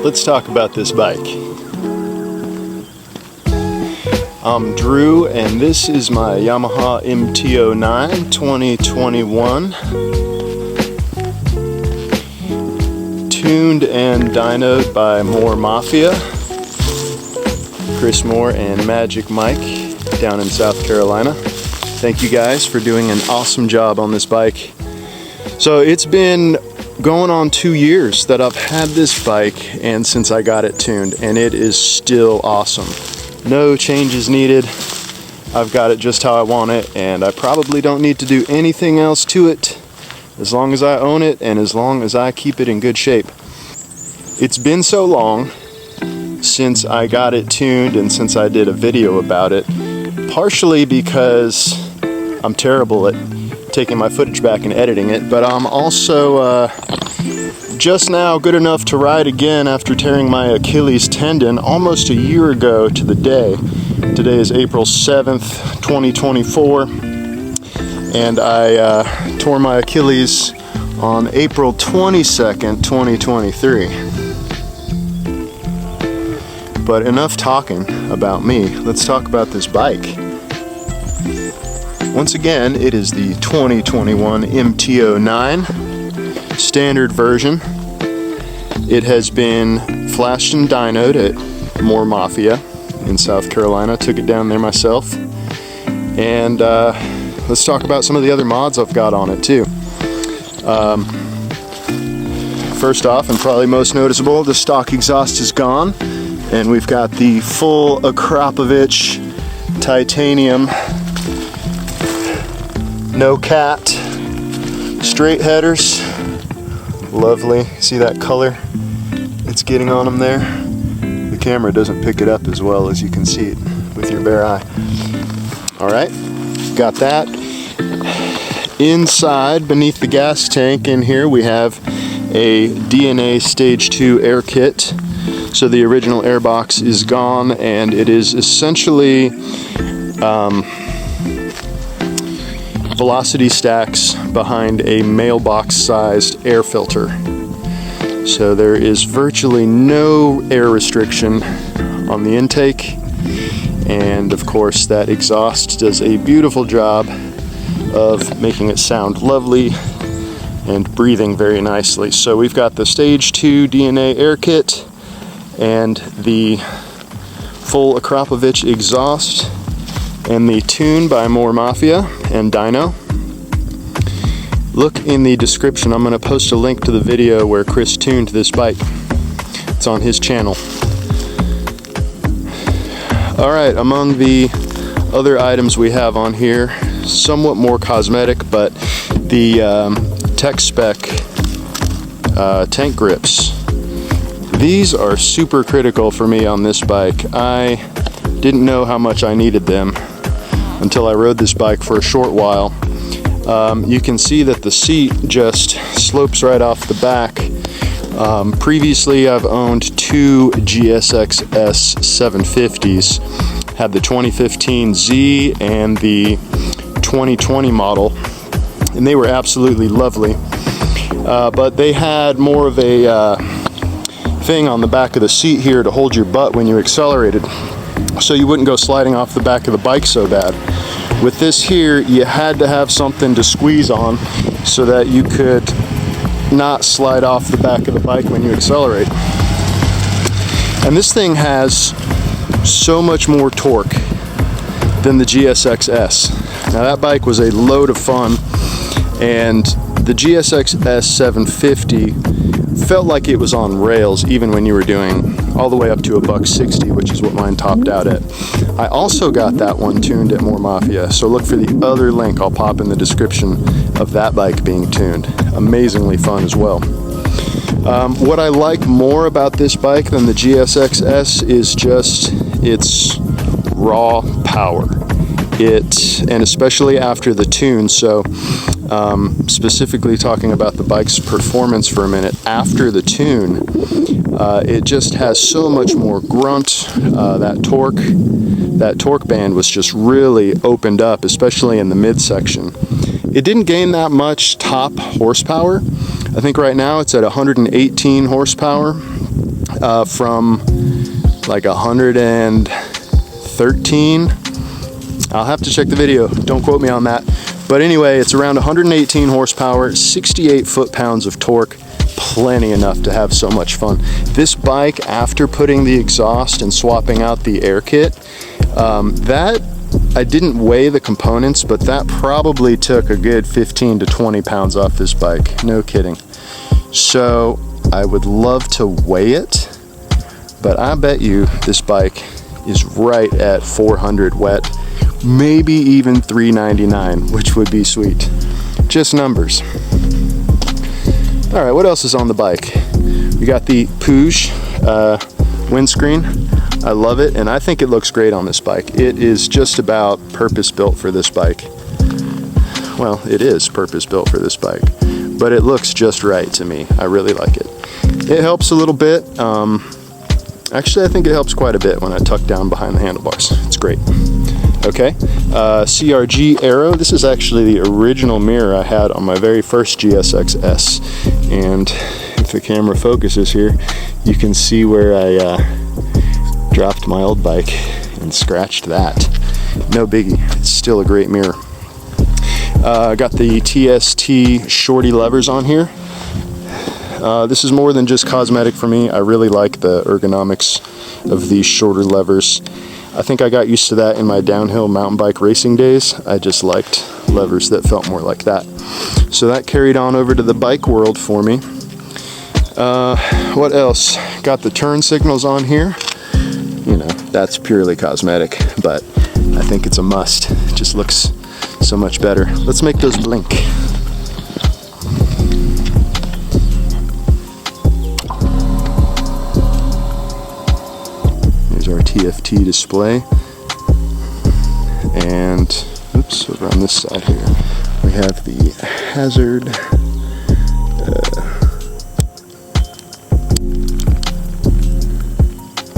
let's talk about this bike. I'm Drew, and this is my Yamaha MT-09 2021. Tuned and dynoed by Mafia, Chris Moore and Magic Mike down in South Carolina. Thank you guys for doing an awesome job on this bike. So it's been going on 2 years that I've had this bike, and since I got it tuned, and it is still awesome. No changes needed. I've got it just how I want it, and I probably don't need to do anything else to it as long as I own it and as long as I keep it in good shape. It's been so long since I got it tuned and since I did a video about it, partially because I'm terrible at taking my footage back and editing it, but I'm also just now good enough to ride again after tearing my Achilles tendon almost a year ago to the day. Today is April 7th, 2024, and I tore my Achilles on April 22nd, 2023. But enough talking about me. Let's talk about this bike. Once again, it is the 2021 MT-09 standard version. It has been flashed and dynoed at Mafia in South Carolina. Took it down there myself. And let's talk about some of the other mods I've got on it too. First off, and probably most noticeable, the stock exhaust is gone. And we've got the full Akrapoviç titanium, no cat, straight headers. Lovely. See that color it's getting on them there? The camera doesn't pick it up as well as you can see it with your bare eye. Alright, got that. Inside, beneath the gas tank in here, we have a DNA Stage 2 air kit. So the original air box is gone, and it is essentially velocity stacks behind a mailbox-sized air filter. So there is virtually no air restriction on the intake, and of course that exhaust does a beautiful job of making it sound lovely and breathing very nicely. So we've got the Stage 2 DNA air kit and the full Akrapoviç exhaust and the tune by Mafia and Dyno. Look in the description. I'm going to post a link to the video where Chris tuned this bike. It's on his channel. Alright, among the other items we have on here, somewhat more cosmetic, but the tech spec tank grips. These are super critical for me on this bike. I didn't know how much I needed them until I rode this bike for a short while. You can see that the seat just slopes right off the back. Previously I've owned two GSX-S 750s. Had the 2015 Z and the 2020 model, and they were absolutely lovely. But they had more of a thing on the back of the seat here to hold your butt when you accelerated, so you wouldn't go sliding off the back of the bike so bad. With this here, you had to have something to squeeze on so that you could not slide off the back of the bike when you accelerate. And this thing has so much more torque than the GSX-S. Now that bike was a load of fun, and the GSX-S 750 felt like it was on rails even when you were doing all the way up to $160, which is what mine topped out at. I also got that one tuned at Mafia, so look for the other link I'll pop in the description of that bike being tuned. Amazingly fun as well. What I like more about this bike than the GSX-S is just its raw power. And especially after the tune, so specifically talking about the bike's performance for a minute, after the tune, it just has so much more grunt. That torque band was just really opened up, especially in the midsection. It didn't gain that much top horsepower. I think right now it's at 118 horsepower, from like 113. I'll have to check the video, don't quote me on that. But anyway, it's around 118 horsepower, 68 foot-pounds of torque, plenty enough to have so much fun. This bike, after putting the exhaust and swapping out the air kit, that I didn't weigh the components, but that probably took a good 15 to 20 pounds off this bike, no kidding. So I would love to weigh it, but I bet you this bike is right at 400 wet, maybe even 399, which would be sweet. Just numbers. All right, what else is on the bike? We got the Puig windscreen. I love it, and I think it looks great on this bike. It is just about purpose-built for this bike. Well, it is purpose-built for this bike, but it looks just right to me. I really like it. It helps a little bit. Actually, I think it helps quite a bit when I tuck down behind the handlebars. It's great. Okay, CRG Aero. This is actually the original mirror I had on my very first GSX S. And if the camera focuses here, you can see where I dropped my old bike and scratched that. No biggie, it's still a great mirror. I got the TST shorty levers on here. This is more than just cosmetic for me. I really like the ergonomics of these shorter levers. I think I got used to that in my downhill mountain bike racing days. I just liked levers that felt more like that. So that carried on over to the bike world for me. What else? Got the turn signals on here. You know, that's purely cosmetic, but I think it's a must. It just looks so much better. Let's make those blink. Here's our TFT display. And, oops, over on this side here, we have the hazard.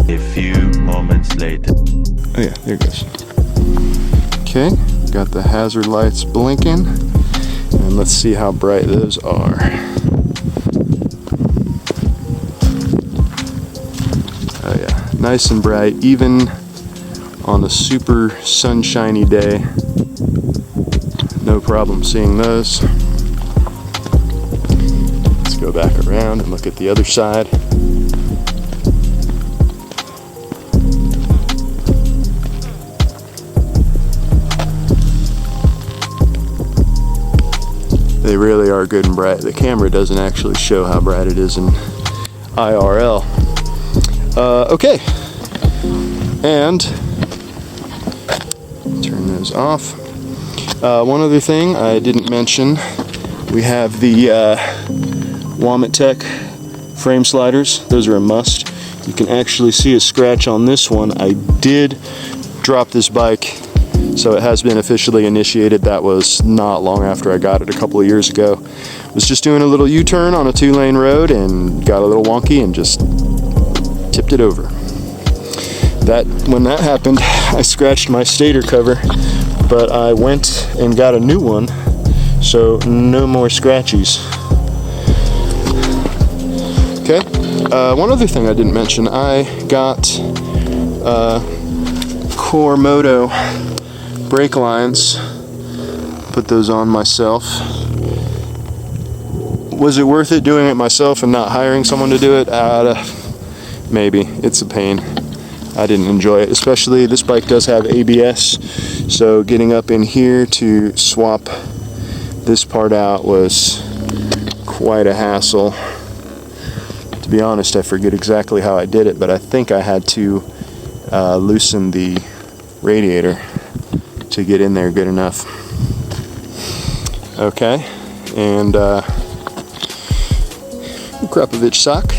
A few moments later. Oh yeah, there it goes. Okay, got the hazard lights blinking, and let's see how bright those are. Oh yeah, nice and bright, even on a super sunshiny day. No problem seeing those. Let's go back around and look at the other side. They really are good and bright. The camera doesn't actually show how bright it is in IRL. Okay, and turn those off. One other thing I didn't mention, we have the Womit Tech frame sliders. Those are a must. You can actually see a scratch on this one. I did drop this bike, so it has been officially initiated. That was not long after I got it a couple of years ago. Was just doing a little U-turn on a 2-lane road and got a little wonky and just tipped it over. When that happened, I scratched my stator cover, but I went and got a new one, so no more scratchies. Okay, one other thing I didn't mention, I got Core Moto brake lines, put those on myself. Was it worth it doing it myself and not hiring someone to do it? Maybe. It's a pain. I didn't enjoy it, especially this bike does have ABS, so getting up in here to swap this part out was quite a hassle. To be honest, I forget exactly how I did it, but I think I had to loosen the radiator to get in there good enough. Okay, and Akrapoviç sock.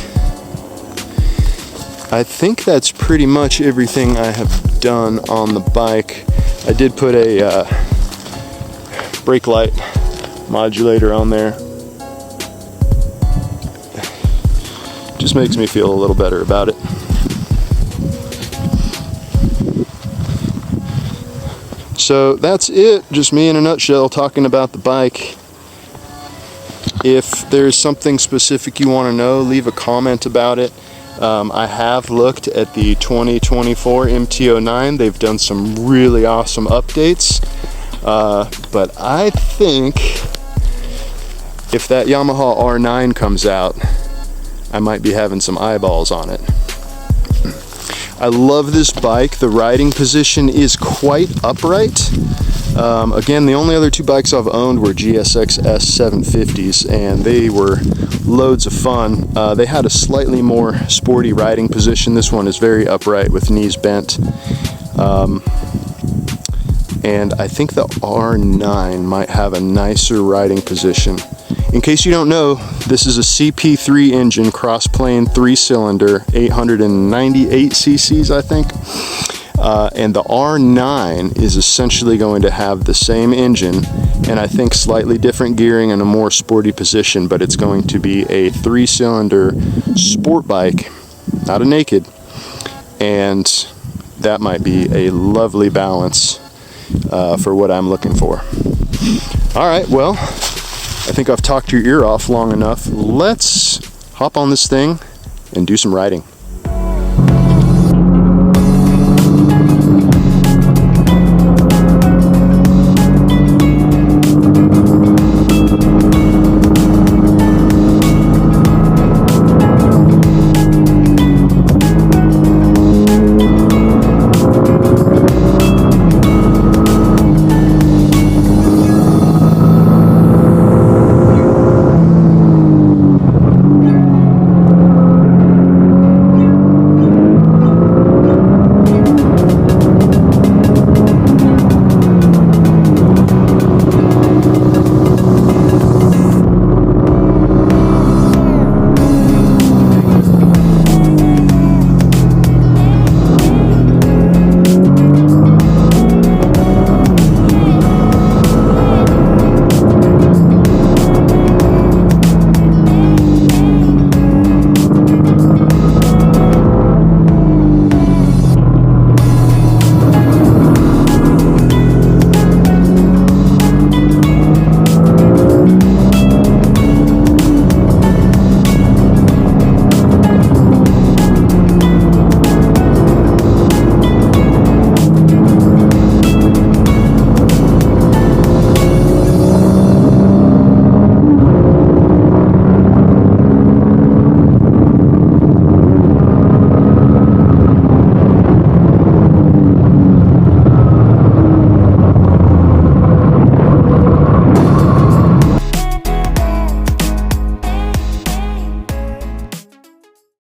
I think that's pretty much everything I have done on the bike. I did put a brake light modulator on there. Just makes me feel a little better about it. So that's it, just me in a nutshell talking about the bike. If there's something specific you want to know, leave a comment about it. I have looked at the 2024 MT-09. They've done some really awesome updates, but I think if that Yamaha R9 comes out, I might be having some eyeballs on it. I love this bike. The riding position is quite upright. Again, the only other two bikes I've owned were GSX S750s, and they were loads of fun. They had a slightly more sporty riding position. This one is very upright with knees bent. And I think the R9 might have a nicer riding position. In case you don't know, this is a CP3 engine, cross-plane, 3-cylinder, 898 cc's, I think. And the R9 is essentially going to have the same engine, and I think slightly different gearing and a more sporty position, but it's going to be a 3-cylinder sport bike, not a naked, and that might be a lovely balance for what I'm looking for. All right, well, I think I've talked your ear off long enough. Let's hop on this thing and do some riding.